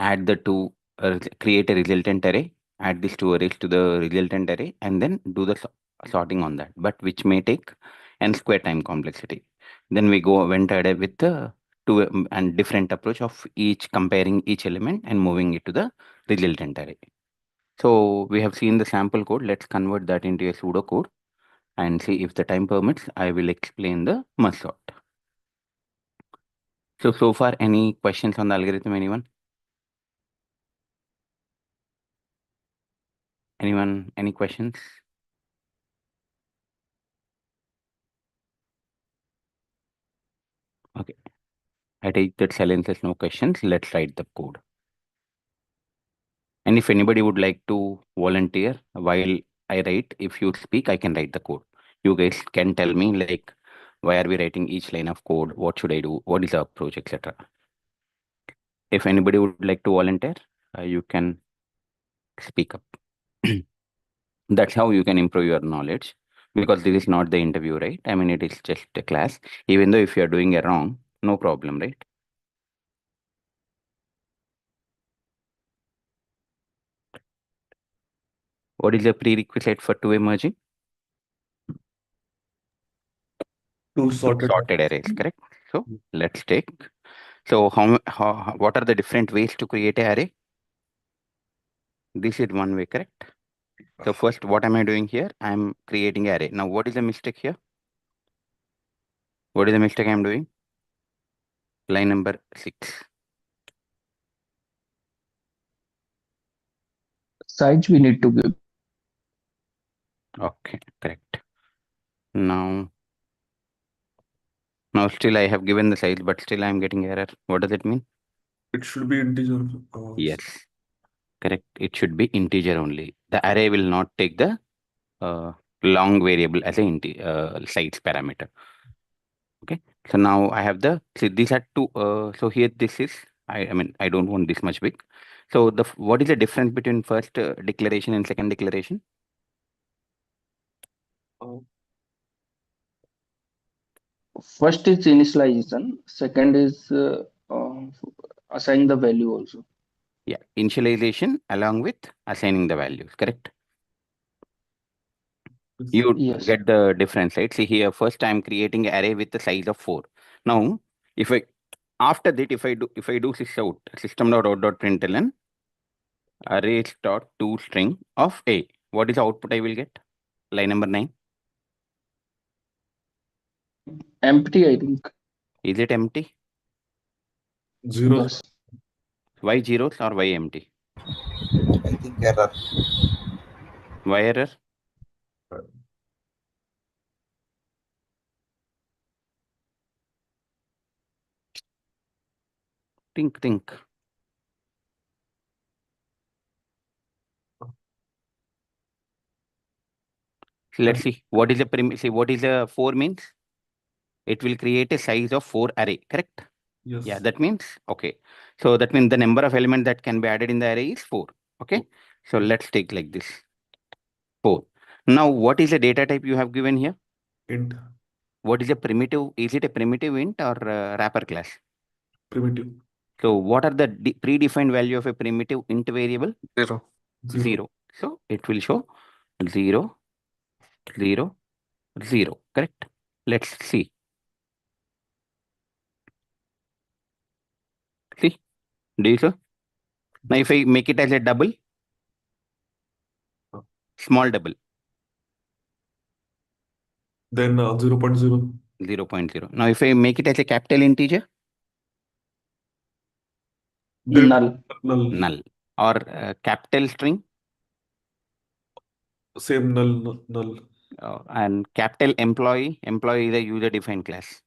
add the two, create a resultant array, add these two arrays to the resultant array, and then do the sorting on that, but which may take n square time complexity. Then we went ahead with the two and different approach of each comparing each element and moving it to the resultant array. So we have seen the sample code. Let's convert that into a pseudo code and see if the time permits. I will explain the merge sort. So far, any questions on the algorithm, anyone? Anyone, any questions? Okay, I take that silence as no questions. Let's write the code. And if anybody would like to volunteer while I write, if you speak, I can write the code. You guys can tell me like, why are we writing each line of code? What should I do? What is the approach, etc. If anybody would like to volunteer, you can speak up. That's how you can improve your knowledge, because this is not the interview, right? I mean, it is just a class. Even though if you're doing it wrong, no problem, right? What is the prerequisite for two-way merging? Two Two sorted. sorted arrays, correct? So let's take. So what are the different ways to create an array? This is one way, correct? So first, what am I doing here? I'm creating an array. Now, what is the mistake here? What is the mistake I'm doing? Line number 6. Size we need to give. Okay, correct. Now still I have given the size, but still I'm getting error. What does it mean? It should be integer. Yes, correct. It should be integer only. The array will not take the long variable as a size parameter. Okay. So now I have these are two. So here this is, I mean, I don't want this much big. So what is the difference between first declaration and second declaration? First is initialization. Second is assign the value also. Yeah, initialization along with assigning the values, correct? You Yes. get the difference, right? See here, first I'm creating an array with the size of 4. Now, after that, if I do system.out.println arrays dot to string of a, what is the output I will get? Line number 9. Empty, I think. Is it empty? Zero. Yes. Why zeros or why empty? I think error. Why error? Think. Let's see. What is the see what is the 4 means? It will create a size of 4 array, correct? Yes. Yeah, that means, okay. So that means the number of elements that can be added in the array is 4. Okay. So let's take like this. 4. Now, what is the data type you have given here? Int. What is a primitive? Is it a primitive int or wrapper class? Primitive. So what are the predefined value of a primitive int variable? 0. 0. So it will show 0, 0, 0, correct? Let's see. See, do you see? Now if I make it as a double, small double, then 0.0. 0.0. Now if I make it as a capital integer, Then Null. null. Or capital string, same null. and capital employee is a user defined class.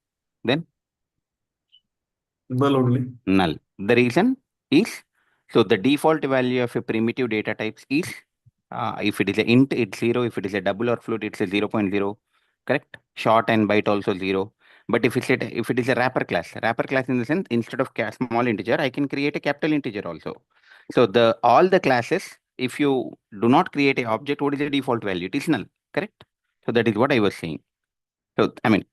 Then Null only. null. The reason is, so the default value of a primitive data types is, if it is a int, it's 0. If it is a double or float, it's a 0.0. Correct? Short and byte also 0. But if it is a wrapper class in the sense, instead of small integer, I can create a capital integer also. So all the classes, if you do not create a object, what is the default value? It is null. Correct? So that is what I was saying. So I mean,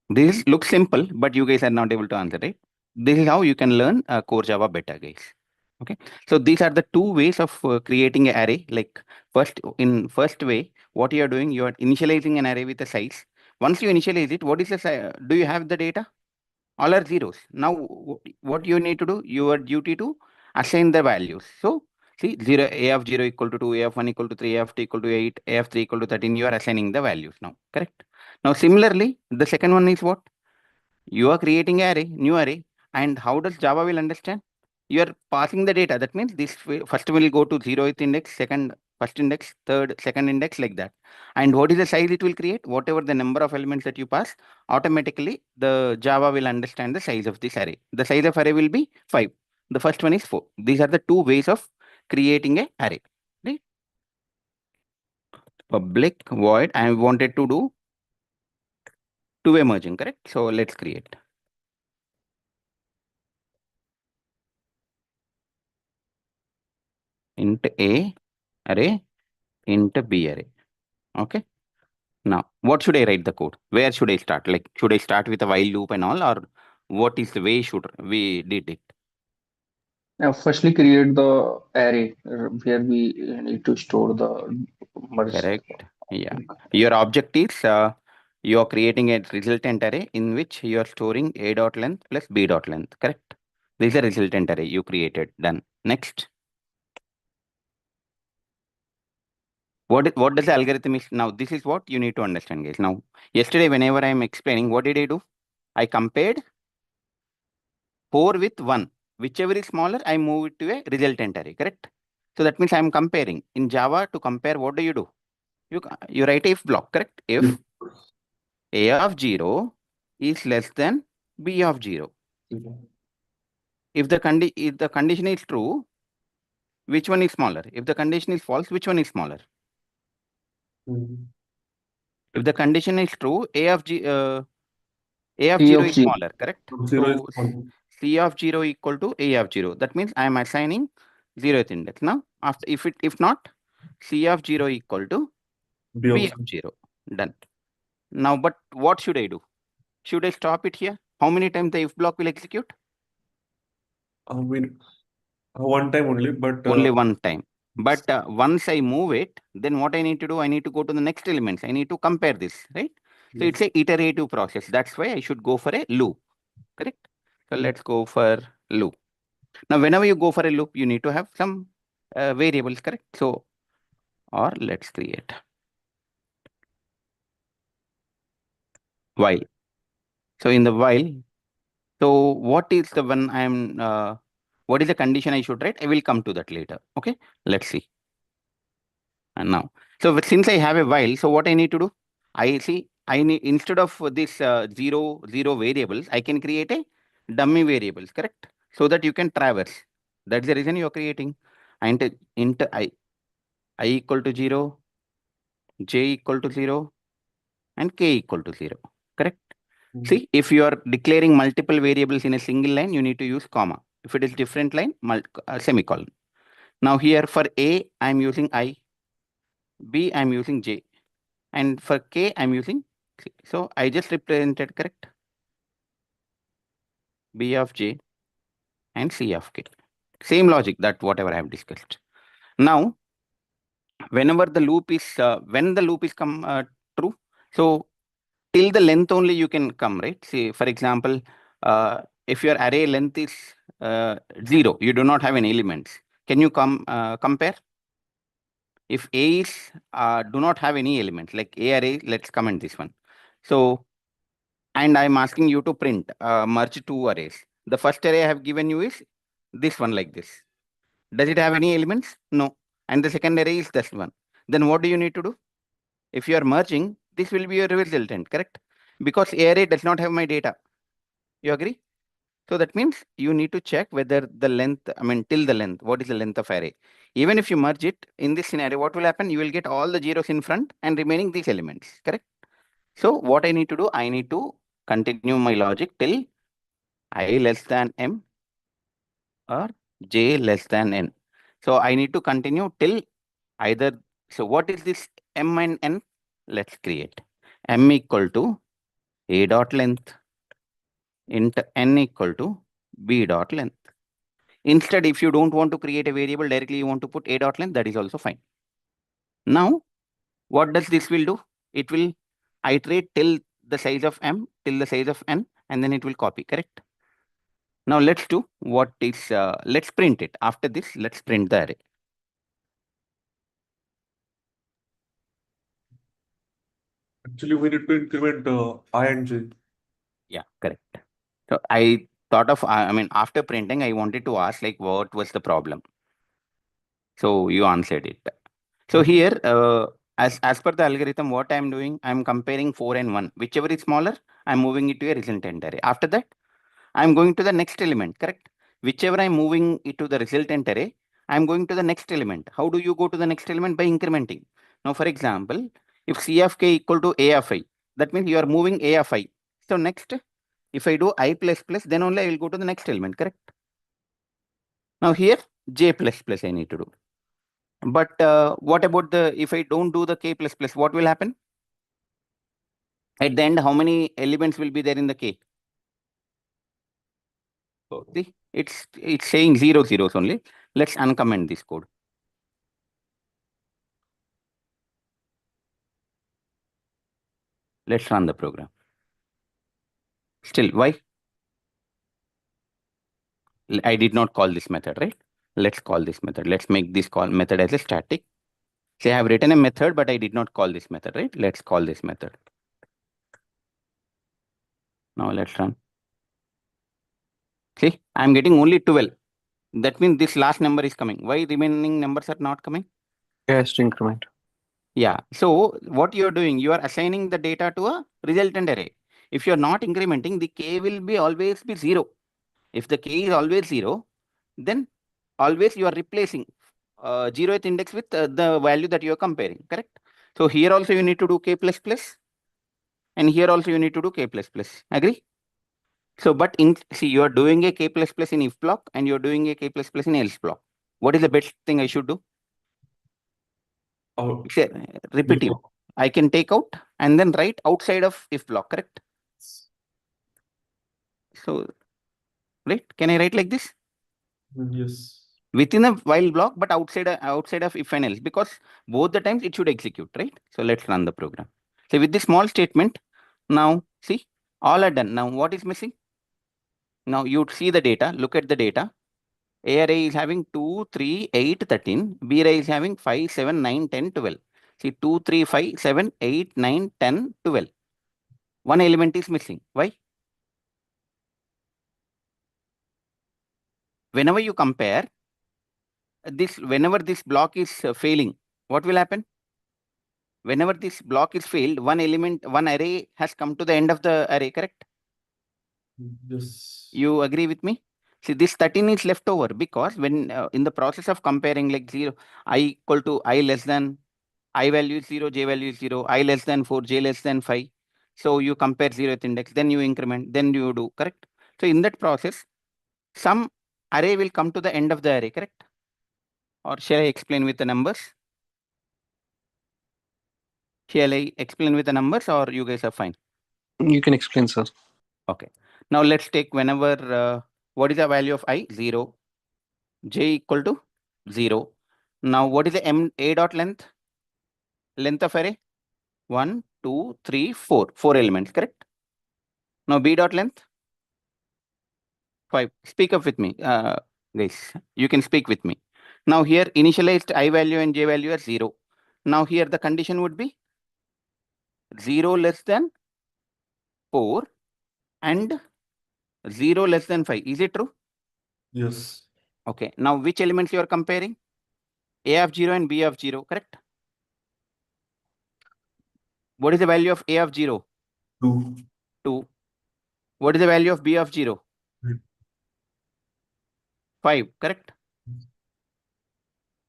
this looks simple, but you guys are not able to answer it. This is how you can learn core Java better, guys. Okay, so these are the two ways of creating an array. Like first way, what you are doing, you are initializing an array with a size. Once you initialize it, what is the size? Do you have the data? All are zeros. Now, what you need to do, your duty to assign the values. So, see, a of 0 equal to 2, a of 1 equal to 3, a of 2 equal to 8, a of 3 equal to 13. You are assigning the values now, correct? Now, similarly, the second one is what? You are creating an array, new array. And how does Java will understand? You are passing the data. That means this first will go to 0th index, second, first index, third, second index, like that. And what is the size it will create? Whatever the number of elements that you pass, automatically the Java will understand the size of this array. The size of array will be 5. The first one is 4. These are the two ways of creating a array. Right? Public void. I wanted to do two-way merging, correct? So let's create. Int A array, int B array. Okay. Now, what should I write the code? Where should I start? Like, should I start with a while loop and all, or what is the way should we did it? Now, firstly, create the array where we need to store the merge. Correct. Yeah. Your object is you are creating a resultant array in which you are storing a dot length plus b dot length. Correct. This is a resultant array you created. Done. Next. What does the algorithm is now? This is what you need to understand, guys. Now, yesterday, whenever I am explaining, what did I do? I compared 4 with 1. Whichever is smaller, I move it to a resultant array, correct? So that means I am comparing. In Java, to compare, what do? You write if block, correct? If a of 0 is less than b of 0. If the condition is true, which one is smaller? If the condition is false, which one is smaller? If the condition is true, a of 0 is smaller, correct? Zero So C of 0 equal to A of 0. That means I am assigning 0th index. Now, after if not, C of 0 equal to B of 0. Done. Now, but what should I do? Should I stop it here? How many times the if block will execute? I mean, one time only, but Only one time. But once I move it, then what I need to do? I need to go to the next elements. I need to compare this, right? So it's a iterative process. That's why I should go for a loop, correct? So let's go for loop. Now, whenever you go for a loop, you need to have some variables, correct? So, or let's create while. So in the while, so what is the one what is the condition I should write? I will come to that later. Okay, let's see. And now, so since I have a while, so what I need to do? I need, instead of this 0 variables, I can create a dummy variables, correct? So that you can traverse. That's the reason you are creating. And int I equal to 0, j equal to 0, and k equal to 0, correct? See, if you are declaring multiple variables in a single line, you need to use comma. If it is different line, semicolon. Now here for A, I'm using I, B, I'm using J, and for K, I'm using C. So I just represented, correct? B of J and C of K. Same logic that whatever I have discussed. Now, whenever the loop is, when the loop is true, so till the length only you can come, right? See, for example, if your array length is 0, you do not have any elements. Can you compare? If A is do not have any elements, like A array, let's comment this one. So, and I'm asking you to print, merge two arrays. The first array I have given you is this one, like this. Does it have any elements? No. And the second array is this one. Then what do you need to do? If you are merging, this will be your resultant, correct? Because A array does not have my data. You agree? So that means you need to check whether the length, I mean, till the length, what is the length of array? Even if you merge it in this scenario, what will happen? You will get all the zeros in front and remaining these elements, correct? So what I need to do, I need to continue my logic till I less than m or j less than n. So I need to continue till either, so what is this m and n? Let's create m equal to a dot length int n equal to b dot length. Instead, if you don't want to create a variable directly, you want to put a dot length, that is also fine. Now, what does this will do? It will iterate till the size of m, till the size of n, and then it will copy, correct? Now let's do what is, let's print it. After this, let's print the array. Actually, we need to increment I and j. Yeah, correct. So I thought of, I mean, after printing, I wanted to ask like, what was the problem? So you answered it. So here, as per the algorithm, what I'm doing, I'm comparing 4 and 1. Whichever is smaller, I'm moving it to a resultant array. After that, I'm going to the next element, correct? Whichever I'm moving it to the resultant array, I'm going to the next element. How do you go to the next element? By incrementing. Now, for example, if C of k equal to A of I, that means you are moving A of I. So next, if I do I plus plus, then only I will go to the next element, correct? Now here, J plus plus I need to do. But what about if I don't do the k plus plus, what will happen? At the end, how many elements will be there in the k? So see, it's saying 0 zeros only. Let's uncomment this code. Let's run the program. Still, why? I did not call this method, right? Let's call this method. Let's make this call method as a static. See, I have written a method, but I did not call this method, right? Let's call this method. Now let's run. See, I'm getting only 12. That means this last number is coming. Why remaining numbers are not coming? Yes, to increment. Yeah. So what you're doing, you are assigning the data to a resultant array. If you're not incrementing, the k will be always be 0. If the k is always 0, then always you are replacing 0th index with the value that you are comparing, correct? So here also you need to do k plus plus, and here also you need to do k plus plus. Agree? So, but see, you are doing a k plus plus in if block, and you're doing a k plus plus in else block. What is the best thing I should do? Oh, It's a repetitive. I can take out and then write outside of if block, correct? So, right? Can I write like this? yes. Within a while block, but outside of if and else, because both the times it should execute, right? So let's run the program. So with this small statement, now see, all are done. Now what is missing? Now you see the data, look at the data. A array is having 2, 3, 8, 13. B array is having 5, 7, 9, 10, 12. See, 2, 3, 5, 7, 8, 9, 10, 12. One element is missing. Why? Whenever you compare this, whenever this block is failing, what will happen? Whenever this block is failed, one element, one array has come to the end of the array, correct? Yes. You agree with me? See, this 13 is left over because when in the process of comparing like 0, I equal to I less than, I value is 0, j value is 0, I less than 4, j less than 5. So you compare 0th index, then you increment, then you do, correct? So in that process, some array will come to the end of the array, correct? Or shall I explain with the numbers? Shall I explain with the numbers, or you guys are fine? You can explain, sir. Okay. Now let's take whenever, what is the value of I? 0. J equal to 0. Now what is the A dot length? Length of array? 1, 2, 3, 4. 4 elements, correct? Now B dot length? 5. Speak up with me, guys. You can speak with me. Now here initialized I value and J value are 0. Now here the condition would be 0 less than 4 and 0 less than 5. Is it true? Yes. Okay. Now which elements you are comparing? A of 0 and B of 0, correct? What is the value of A of 0? 2. 2. What is the value of B of 0? 5, correct?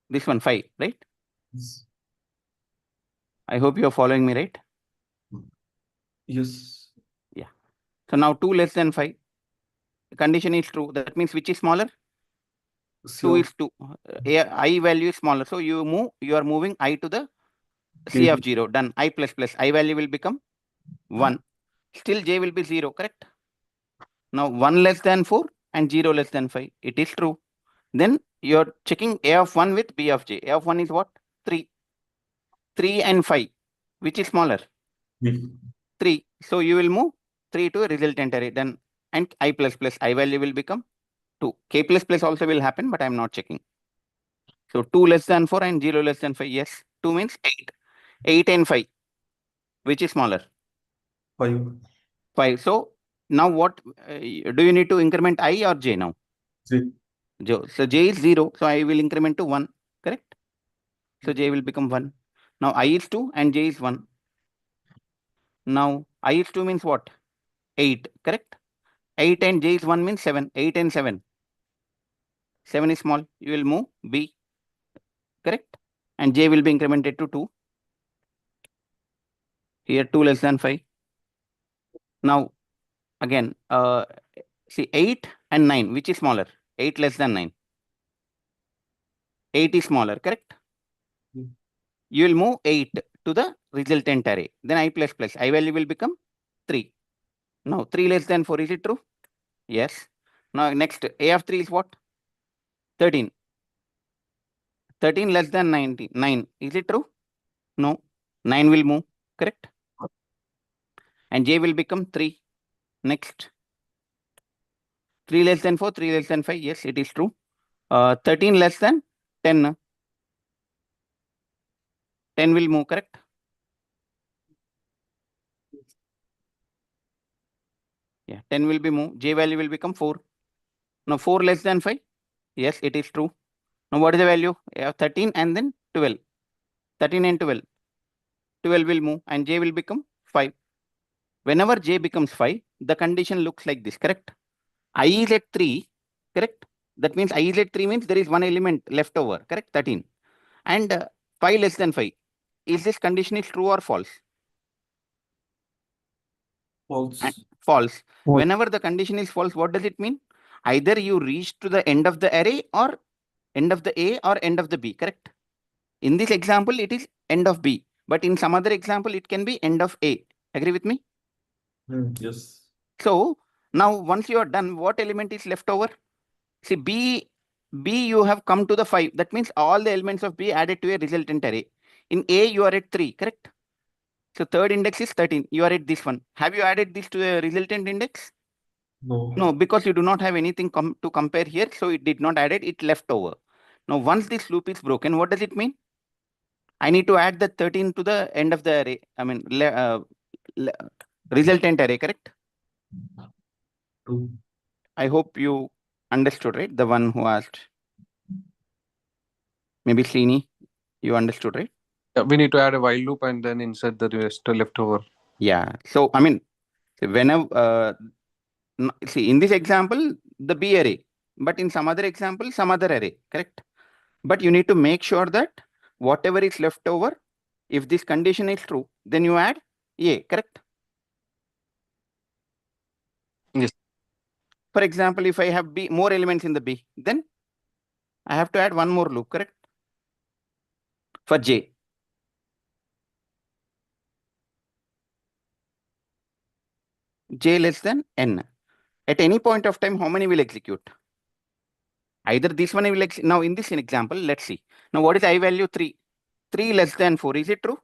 This one 5, right? Yes. I hope you are following me, right? Yes. Yeah. So now 2 less than 5. The condition is true. That means which is smaller? 2 is 2. I value is smaller. So you are moving I to the C of 0. Done. I plus plus. I value will become 1. Still J will be 0, correct? Now 1 less than 4 and 0 less than 5. It is true. Then you're checking A of 1 with B of j. A of 1 is what? 3. 3 and 5. Which is smaller? 3. So you will move 3 to a resultant array. Then and I plus plus I value will become 2. K plus plus also will happen, but I'm not checking. So 2 less than 4 and 0 less than 5. Yes. 2 means 8. 8 and 5. Which is smaller? 5. 5. So now what do you need to increment I or j now? 3. So j is 0. So I will increment to 1. Correct? So j will become 1. Now I is 2 and j is 1. Now I is 2 means what? 8. Correct? 8 and j is 1 means 7. 8 and 7. 7 is small. You will move B. Correct? And j will be incremented to 2. Here 2 less than 5. Now again, see 8 and 9, which is smaller? 8 less than 9. 8 is smaller, correct? You will move 8 to the resultant array. Then I plus plus. I value will become 3. Now 3 less than 4, is it true? Yes. Now next, A of 3 is what? 13. 13 less than 9. Is it true? No. 9 will move, correct? And j will become 3. Next. 3 less than 4, 3 less than 5. Yes, it is true. 13 less than 10. 10 will move, correct? Yeah, 10 will be moved. J value will become 4. Now 4 less than 5. Yes, it is true. Now what is the value? 13 and then 12. 13 and 12. 12 will move and j will become 5. Whenever j becomes 5, the condition looks like this, correct? I is at 3, correct? That means I is at 3 means there is one element left over, correct? 13. And 5 less than 5. Is this condition is true or false? False. False. False. Whenever the condition is false, what does it mean? Either you reach to the end of the array or end of the A or end of the B, correct? In this example, it is end of B. But in some other example, it can be end of A. Agree with me? Yes. So now once you are done, what element is left over? See, B you have come to the 5. That means all the elements of B added to a resultant array. In A, you are at 3, correct? So third index is 13. You are at this one. Have you added this to a resultant index? No. No, because you do not have anything to compare here. So it did not add it. It left over. Now, once this loop is broken, what does it mean? I need to add the 13 to the end of the array. I mean, resultant array, correct? 2. I hope you understood, right? The one who asked. Maybe Srini, you understood, right? Yeah, we need to add a while loop and then insert the rest leftover. Yeah. So, I mean, whenever, see, in this example, the B array, but in some other example, some other array, correct? But you need to make sure that whatever is left over, if this condition is true, then you add A, correct? Yes. For example, if I have B, more elements in the B, then I have to add one more loop, correct? For J. J less than N. At any point of time, how many will execute? Either this one will execute. Now, in this example, let's see. Now, what is I value 3? 3 less than 4. Is it true?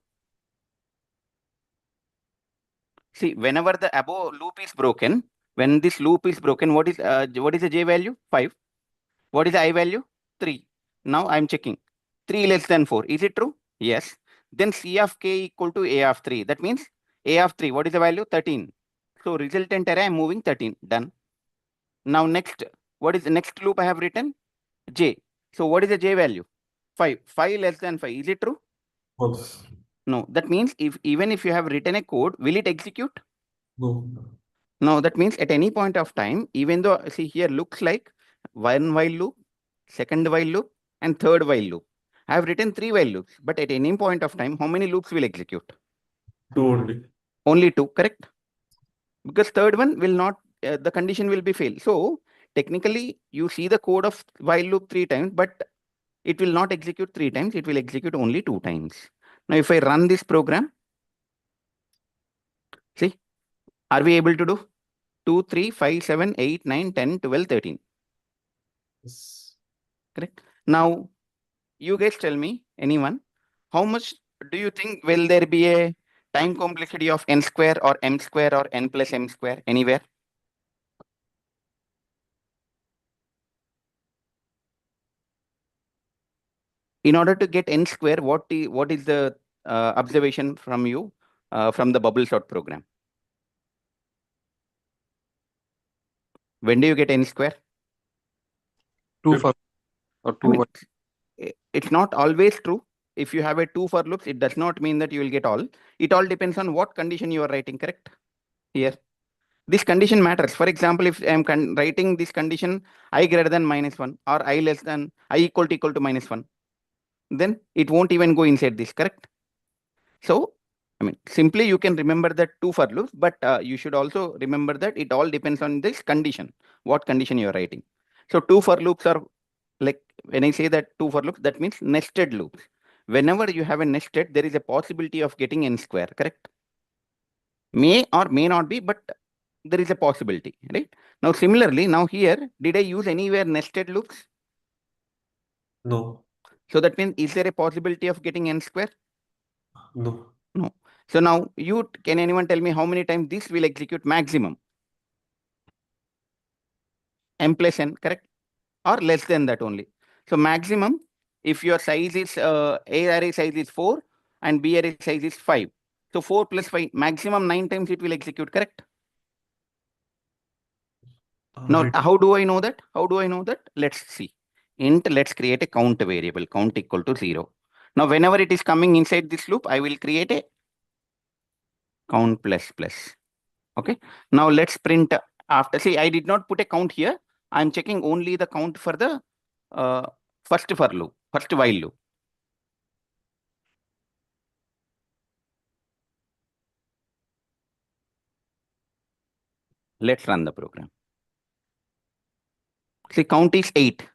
See, whenever the above loop is broken, when this loop is broken, what is the J value? 5. What is the I value? 3. Now I'm checking. 3 less than 4. Is it true? Yes. Then C of K equal to A of 3. That means A of 3. What is the value? 13. So resultant array, I'm moving 13. Done. Now next, what is the next loop I have written? J. So what is the J value? 5. 5 less than 5. Is it true? False. No. That means even if you have written a code, will it execute? No. No, that means at any point of time, even though, see here looks like one while loop, second while loop, and third while loop. I have written 3 while loops, but at any point of time, how many loops will execute? 2 only. Only 2, correct? Because third one will not, the condition will be failed. So technically, you see the code of while loop 3 times, but it will not execute 3 times. It will execute only 2 times. Now, if I run this program, see, are we able to do 2, 3, 5, 7, 8, 9, 10, 12, 13? Yes. correct? Now, you guys tell me, anyone, how much do you think will there be a time complexity of n square or m square or n plus m square anywhere? In order to get n square, what is the observation from you from the bubble sort program? When do you get n square? 2 for or I 2 mean, while. it's not always true. If you have a 2 for loops, it does not mean that you will get all. It all depends on what condition you are writing, correct? Here, this condition matters. For example, if I'm writing this condition I greater than -1 or I less than I equal to -1, then it won't even go inside this, correct? So, I mean, simply you can remember that 2 for loops, but you should also remember that it all depends on this condition, what condition you are writing. So 2 for loops are like, when I say that 2 for loops, that means nested loops. Whenever you have a nested, there is a possibility of getting n square, correct? May or may not be, but there is a possibility, right? Now, similarly, now here, did I use anywhere nested loops? No. So that means, is there a possibility of getting n square? No. No. So now can anyone tell me how many times this will execute maximum? M plus n, correct? Or less than that only. So maximum, if your size is, A array size is 4 and B array size is 5. So 4 plus 5, maximum 9 times it will execute, correct? Now, Right. how do I know that? How do I know that? Let's see. Int, let's create a count variable, count equal to 0. Now, whenever it is coming inside this loop, I will create a count plus plus. Okay. Now, let's print after. See, I did not put a count here. I'm checking only the count for the first for loop, first while loop. Let's run the program. See, count is 8,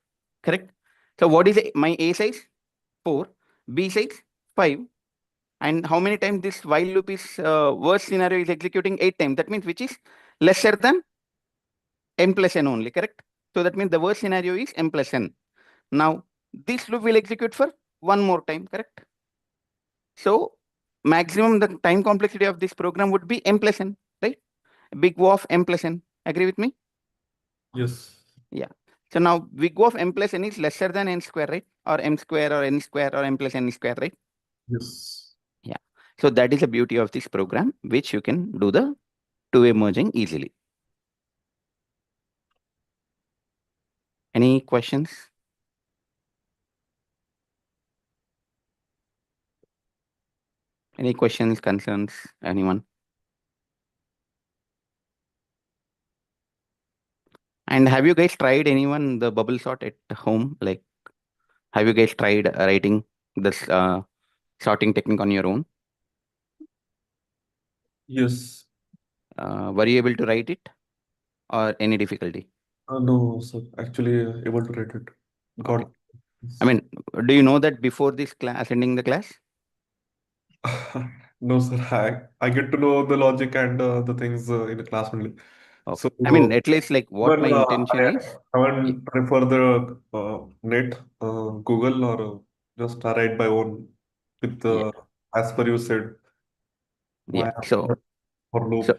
correct? So what is my A size? 4, B size 5. And how many times this while loop is worst scenario is executing 8 times. That means which is lesser than m plus n only, correct? So that means the worst scenario is m plus n. Now, this loop will execute for one more time, correct? So maximum the time complexity of this program would be m plus n, right? Big O of m plus n. Agree with me? Yes. Yeah. So now big O of m plus n is lesser than n square, right? Or m square or n square or m plus n square, right? Yes. Yeah. So that is the beauty of this program, which you can do the two-way merging easily. Any questions? Any questions, concerns, anyone? And have you guys tried anyone the bubble sort at home? Like, have you guys tried writing this sorting technique on your own? Yes. Were you able to write it or any difficulty? No, sir. Actually, able to read it. Okay. Got. I mean, do you know that before this class, attending the class? No, sir. I get to know the logic and the things in the class only. Okay. So I mean, at least like what my even intention I is. haven't refer the net, Google, or just write by own with Yeah. as per you said. Yeah. Why So for loop?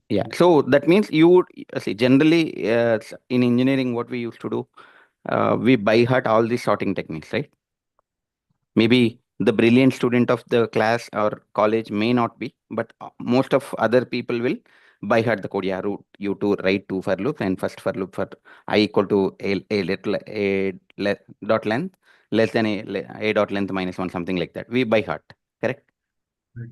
yeah. So that means you would see generally in engineering, what we used to do, we by heart all these sorting techniques, right? Maybe the brilliant student of the class or college may not be, but most of other people will by heart the code. Yeah, root you to write 2 for loop and first for loop for I equal to a little dot length less than a dot length -1, something like that. We by heart, correct? Right.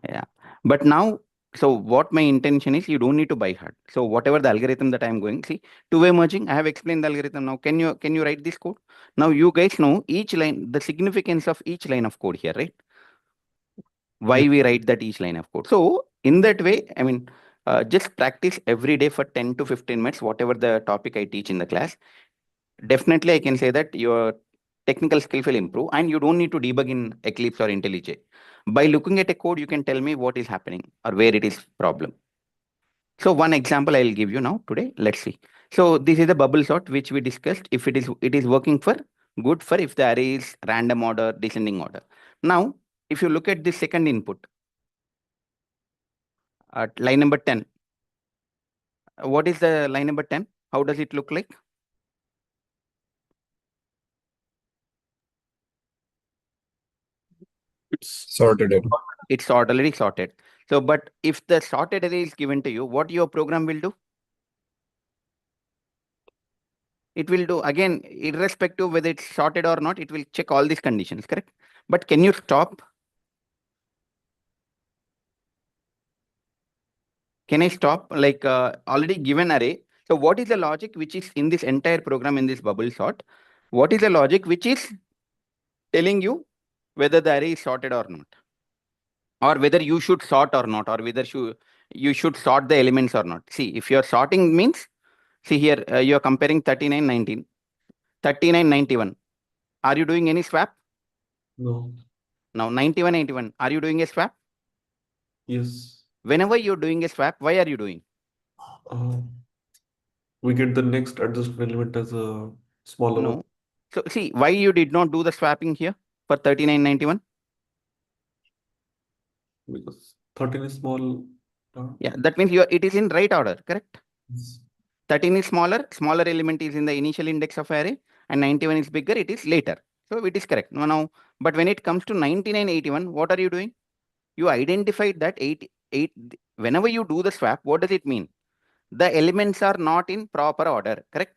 Yeah. But now, so what my intention is, you don't need to by heart. So whatever the algorithm that I'm going, see, two-way merging, I have explained the algorithm now. Can you write this code? Now you guys know each line, the significance of each line of code here, right? Why Yeah. we write that each line of code. So in that way, I mean, just practice every day for 10 to 15 minutes, whatever the topic I teach in the class. Definitely, I can say that your technical skill will improve and you don't need to debug in Eclipse or IntelliJ. By looking at a code, you can tell me what is happening or where it is problem. So one example I'll give you now today. Let's see. So this is the bubble sort which we discussed. If it is working for good for if the array is random order, descending order. Now, if you look at the second input at line number 10, what is the line number 10? How does it look like? It's Sorted it. It's already sorted. So, but if the sorted array is given to you, what your program will do? It will do again, irrespective whether it's sorted or not, it will check all these conditions, correct? But can you stop? Can I stop like already given array? So what is the logic which is in this entire program in this bubble sort? What is the logic which is telling you whether the array is sorted or not? Or whether you should sort or not, or whether you should sort the elements or not. See, if you're sorting means, see here, you're comparing 39, 19, 39, 91. Are you doing any swap? no. Now 91, 81. Are you doing a swap? Yes. Whenever you're doing a swap, why are you doing? We get the next adjustment element as a smaller one. No. So see, why you did not do the swapping here for 39, 91? Because 13 is small. Yeah, that means it is in right order, correct? Yes. 13 is smaller element is in the initial index of array, and 91 is bigger, it is later. So it is correct. Now, but when it comes to 99, 81, what are you doing? You identified that 8, whenever you do the swap, what does it mean? The elements are not in proper order, correct?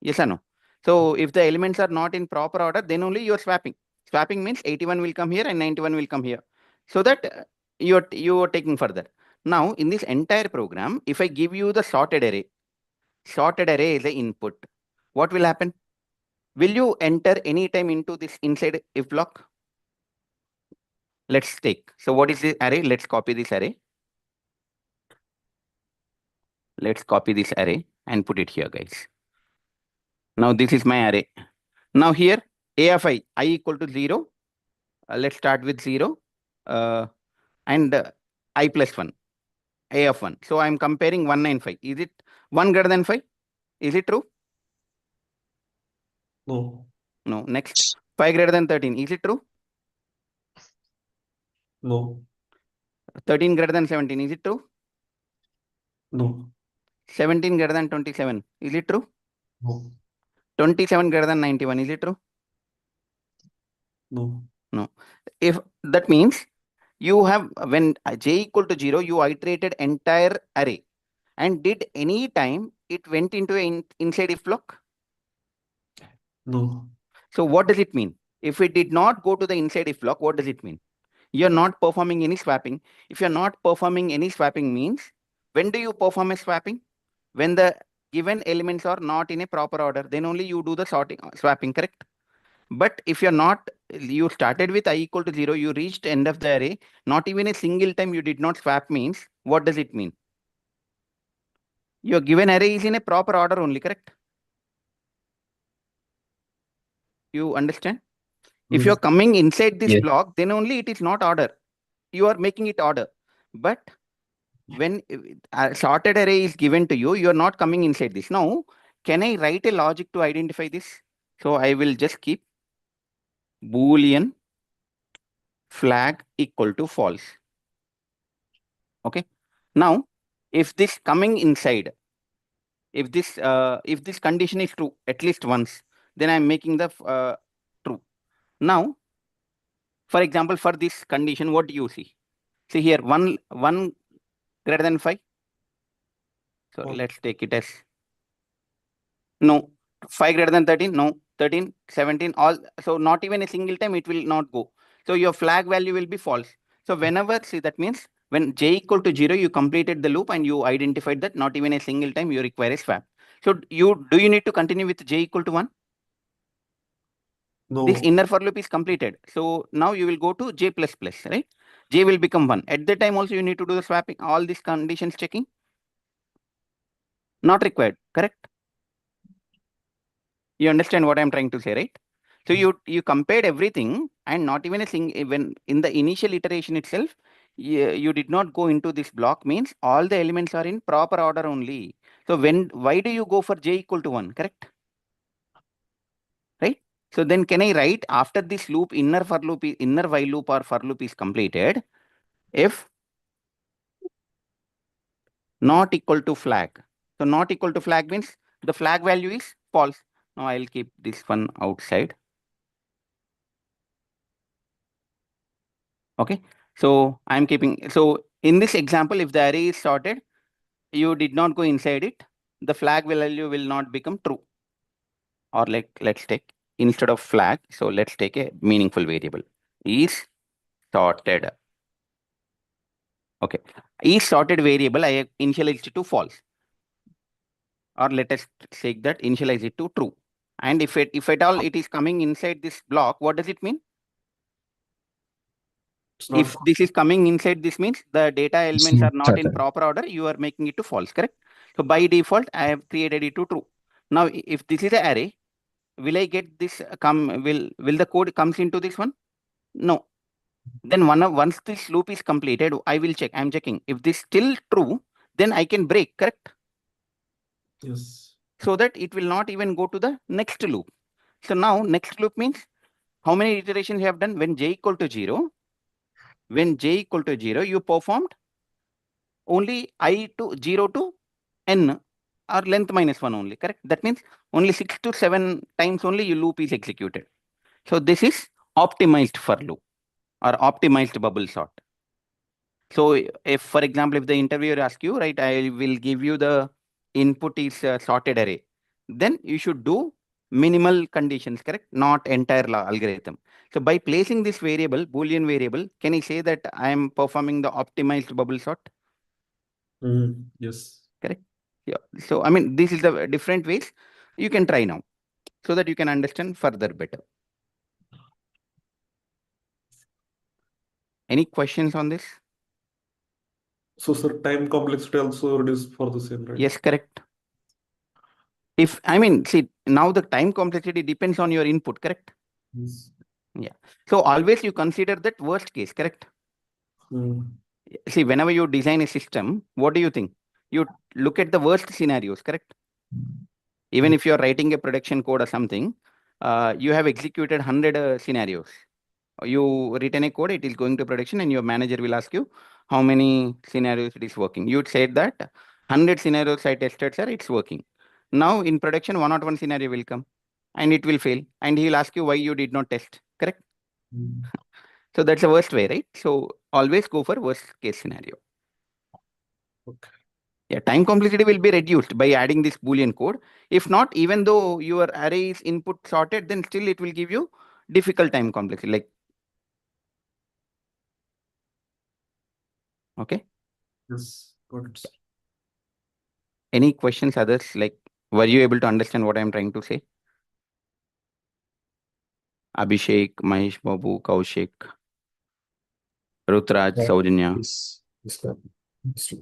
Yes or no? So if the elements are not in proper order, then only you're swapping. Swapping means 81 will come here and 91 will come here. So that you are taking further. Now, in this entire program, if I give you the sorted array is the input, what will happen? Will you enter any time into this inside if block? Let's take. So what is the array? Let's copy this array. Let's copy this array and put it here, guys. Now this is my array. Now here, a of I equal to 0. Let's start with 0. And I plus 1, a of 1. So I'm comparing 195. Is it 1 greater than 5? Is it true? No. No. Next, 5 greater than 13. Is it true? No. 13 greater than 17. Is it true? No. 17 greater than 27. Is it true? No. 27 greater than 91. Is it true? No. No. If that means you have, when j equal to 0, you iterated entire array. And did any time it went into an inside if block? No. So what does it mean? If it did not go to the inside if block, what does it mean? You're not performing any swapping. If you're not performing any swapping means, when do you perform a swapping? When the given elements are not in a proper order, then only you do the swapping, correct? But if you're not, you started with I equal to 0, you reached end of the array, not even a single time you did not swap means, what does it mean? Your given array is in a proper order only, correct? You understand? If Yes. you're coming inside this Yes. block, then only it is not order. You are making it order. But when a sorted array is given to you, you are not coming inside this. Now, can I write a logic to identify this? So I will just keep Boolean flag equal to false. Okay. Now, if this coming inside, if this condition is true at least once, then I'm making the true. Now, for example, for this condition, what do you see? See here, 1 greater than 5. So Oh. let's take it as no. 5 greater than 13, no. 13, 17, all. So not even a single time it will not go. So your flag value will be false. So whenever, see, that means when j equal to 0, you completed the loop and you identified that not even a single time you require a swap. So do you need to continue with j equal to 1? No. This inner for loop is completed. So now you will go to j plus plus, right? J will become 1. At that time also you need to do the swapping, all these conditions checking. Not required, correct? You understand what I'm trying to say, right? So you compared everything and not even a thing, when in the initial iteration itself, you did not go into this block means all the elements are in proper order only. So why do you go for j equal to 1, correct? Right? So then can I write after this loop, inner while loop or for loop is completed, if not equal to flag. So not equal to flag means the flag value is false. Now I'll keep this one outside. Okay. So I'm keeping, so in this example, if the array is sorted, you did not go inside it, the flag value will not become true. Or let's take instead of flag. So let's take a meaningful variable is sorted. Okay. Is sorted variable, I initialize it to false. Or let us take that initialize it to true. And if at all it is coming inside this block, what does it mean? It's not If this is coming inside, this means the data elements are not in Certain. proper order, you are making it to false, correct? So by default, I have created it to true. Now, if this is an array, will I get this will the code comes into this one? No. Then once this loop is completed, I will check. I'm checking. If this still true, then I can break, correct? yes. So that it will not even go to the next loop. So now next loop means how many iterations you have done when j equal to 0? When j equal to 0, you performed only I to 0 to n or length minus 1 only, correct? That means only 6 to 7 times only your loop is executed. So this is optimized for loop or optimized bubble sort. So if, for example, if the interviewer asks you, right, I will give you the input is a sorted array, then you should do minimal conditions, correct? Not entire algorithm. So by placing this variable, Boolean variable, can I say that I am performing the optimized bubble sort? Yes. Correct? Yeah. So, I mean, this is the different ways you can try now so that you can understand further better. Any questions on this? So, sir, time complexity also reduced for the same, right? Yes, correct. If, I mean, see, now the time complexity depends on your input, correct? Yes. Yeah. So always you consider that worst case, correct? See, whenever you design a system, what do you think? You look at the worst scenarios, correct? Even if you're writing a production code or something, you have executed 100 scenarios. You written a code, it is going to production, and your manager will ask you how many scenarios it is working. You'd say that 100 scenarios I tested, sir, it's working. Now in production, 101 scenario will come and it will fail. And he will ask you why you did not test, correct? So that's the worst way, right? So always go for worst case scenario. Okay. Yeah, time complexity will be reduced by adding this Boolean code. If not, even though your array is input sorted, then still it will give you difficult time complexity. Like, okay. Yes. Got it. Any questions, others? Like, were you able to understand what I'm trying to say? Abhishek, Mahesh Babu, Kaushik, Rutraj, Saujanya. Yes. Yes, sir. Yes.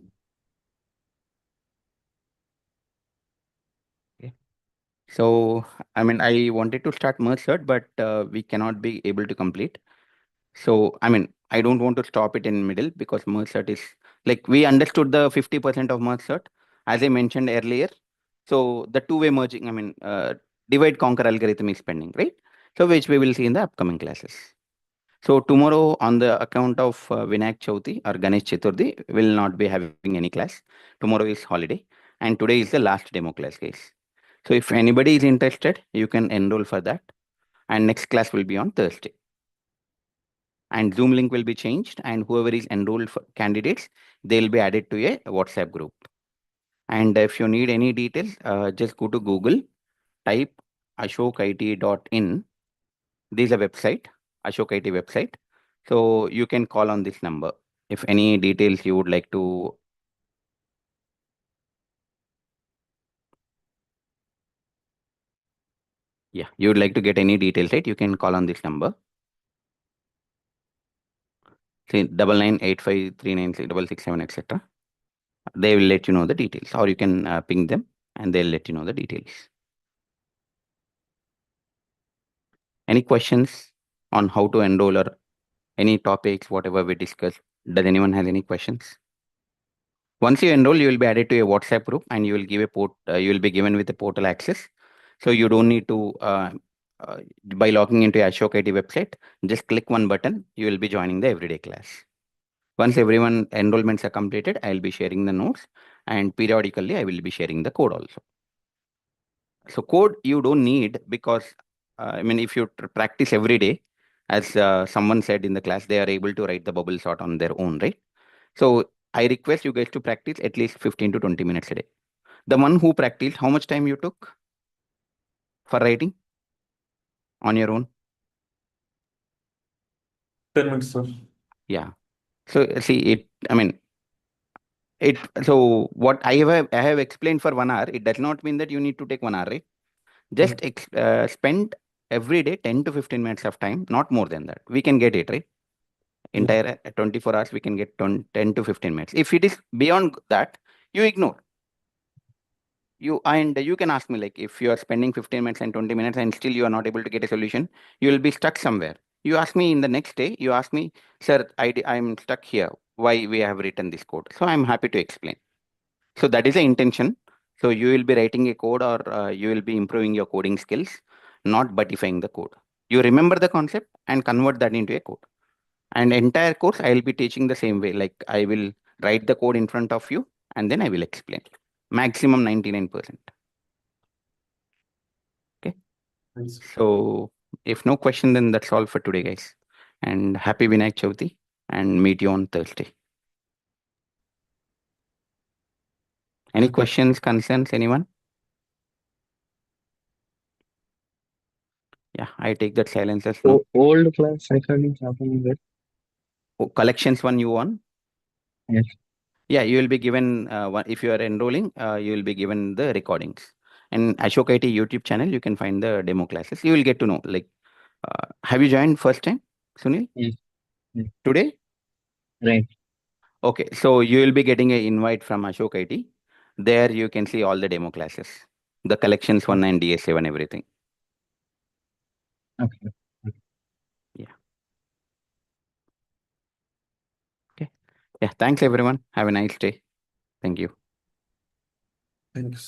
So, I mean, I wanted to start merge cert, but we cannot be able to complete. So, I mean, I don't want to stop it in middle because merge cert is like we understood the 50% of merge cert, as I mentioned earlier. So the two-way merging, I mean, divide conquer algorithm is pending, right? So which we will see in the upcoming classes. So tomorrow on the account of Vinayak Chauthi or Ganesh Chaturthi, will not be having any class. Tomorrow is holiday and today is the last demo class, guys. So if anybody is interested, you can enroll for that. And next class will be on Thursday. And Zoom link will be changed and whoever is enrolled for candidates, they'll be added to a WhatsApp group. And if you need any details, just go to Google, type ashokit.in. This is a website, Ashok IT website. So you can call on this number if any details you would like to. Yeah, you would like to get any details, right? You can call on this number. See, 9985396667, etc. They will let you know the details, or you can ping them and they'll let you know the details. Any questions on how to enroll or any topics, whatever we discussed? Does anyone have any questions? Once you enroll, you will be added to a WhatsApp group and you will give you will be given with a portal access. So you don't need to, by logging into Ashok IT website, just click one button, you will be joining the everyday class. Once everyone enrollments are completed, I'll be sharing the notes and periodically I will be sharing the code also. So code you don't need because, if you practice every day, as someone said in the class, they are able to write the bubble sort on their own, right? So I request you guys to practice at least 15 to 20 minutes a day. The one who practiced, how much time you took for writing on your own? 10 minutes, sir. Yeah. So see it, so what I have explained for 1 hour, it does not mean that you need to take 1 hour, right? Just spend every day 10 to 15 minutes of time, not more than that. We can get it, right? Entire 24 hours, we can get 10 to 15 minutes. If it is beyond that, you ignore. You can ask me, like, if you are spending 15 minutes and 20 minutes and still you are not able to get a solution, you will be stuck somewhere. You ask me in the next day, you ask me, sir, I'm stuck here. Why we have written this code? So I'm happy to explain. So that is the intention. So you will be writing a code or you will be improving your coding skills, not butifying the code. You remember the concept and convert that into a code. And entire course, I will be teaching the same way. Like I will write the code in front of you and then I will explain. Maximum 99%. Okay. Thanks. So if no question, then that's all for today, guys. And happy Vinayak Chauthi and meet you on Thursday. Any questions, concerns, anyone? Yeah, I take that silence as no. Old class recordings happening there. Oh, collections one you want? Yes. Yeah, you will be given, if you are enrolling, you will be given the recordings. And Ashok IT YouTube channel, you can find the demo classes. You will get to know, like, have you joined first time, Sunil? Yes. Yes. Today? Right. Okay, so you will be getting an invite from Ashok IT. There you can see all the demo classes, the collections one and DSA one, everything. Okay. Yeah. Okay. Yeah, thanks everyone. Have a nice day. Thank you. Thanks.